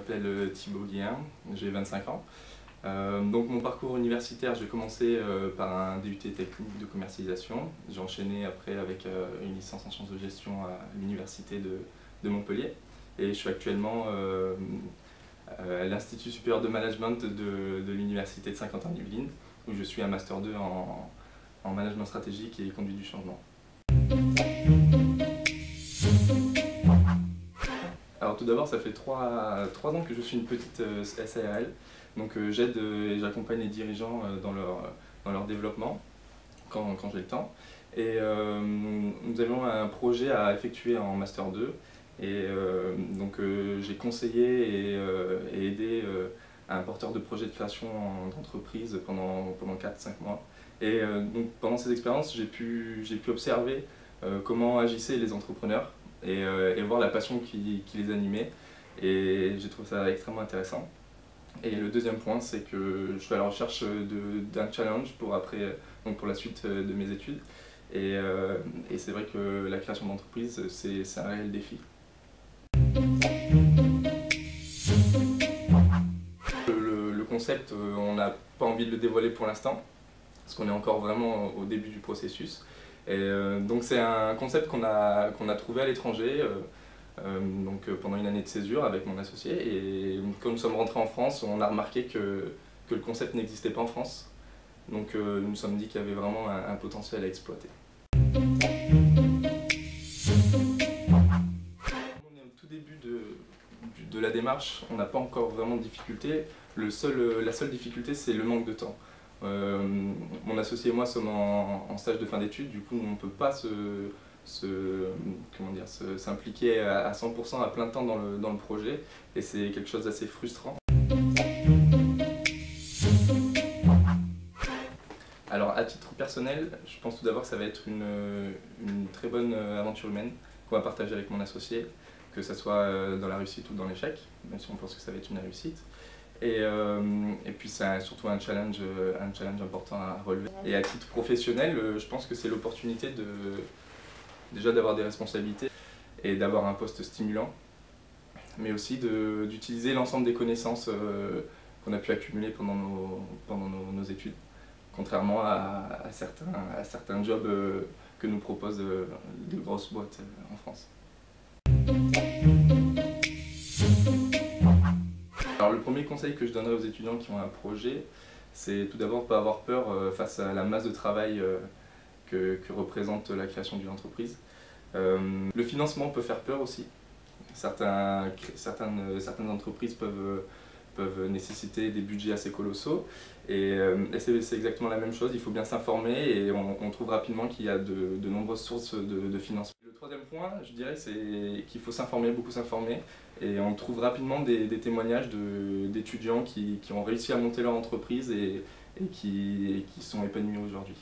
m'appelle Thibaut Guéhin, j'ai 25 ans. Donc mon parcours universitaire, j'ai commencé par un DUT technique de commercialisation. J'ai enchaîné après avec une licence en sciences de gestion à l'université de Montpellier. Et je suis actuellement à l'Institut supérieur de management de l'université de Saint-Quentin-en-Yvelines, où je suis un master 2 en management stratégique et conduite du changement. Alors tout d'abord, ça fait 3 ans que je suis une petite SARL, donc j'aide et j'accompagne les dirigeants dans leur développement quand j'ai le temps. Et nous avions un projet à effectuer en Master 2, et donc j'ai conseillé et aidé un porteur de projet de création d'entreprise pendant 4-5 mois. Et donc pendant ces expériences, j'ai pu observer comment agissaient les entrepreneurs et voir la passion qui les animait, et j'ai trouvé ça extrêmement intéressant. Et le deuxième point, c'est que je suis à la recherche d'un challenge pour la suite de mes études, et c'est vrai que la création d'entreprise, c'est un réel défi. Le concept, on n'a pas envie de le dévoiler pour l'instant, parce qu'on est encore vraiment au début du processus. Et donc c'est un concept qu'on a trouvé à l'étranger pendant une année de césure avec mon associé, et quand nous sommes rentrés en France, on a remarqué que le concept n'existait pas en France. Donc nous nous sommes dit qu'il y avait vraiment un potentiel à exploiter. On est au tout début de la démarche, on n'a pas encore vraiment de difficultés. La seule difficulté, c'est le manque de temps. Mon associé et moi sommes en stage de fin d'études, du coup on ne peut pas s'impliquer à 100% à plein temps dans le projet, et c'est quelque chose d'assez frustrant. Alors à titre personnel, je pense tout d'abord que ça va être une très bonne aventure humaine qu'on va partager avec mon associé, que ce soit dans la réussite ou dans l'échec, même si on pense que ça va être une réussite. Et puis c'est surtout un challenge important à relever. Et à titre professionnel, je pense que c'est l'opportunité déjà d'avoir des responsabilités et d'avoir un poste stimulant, mais aussi d'utiliser l'ensemble des connaissances qu'on a pu accumuler pendant nos études, contrairement à certains jobs que nous proposent de grosses boîtes en France. Alors le premier conseil que je donnerais aux étudiants qui ont un projet, c'est tout d'abord de ne pas avoir peur face à la masse de travail que représente la création d'une entreprise. Le financement peut faire peur aussi. Certaines entreprises peuvent nécessiter des budgets assez colossaux, et c'est exactement la même chose. Il faut bien s'informer, et on trouve rapidement qu'il y a de nombreuses sources de financement. Le troisième point, je dirais, c'est qu'il faut s'informer, beaucoup s'informer, et on trouve rapidement des témoignages d'étudiants qui ont réussi à monter leur entreprise et qui sont épanouis aujourd'hui.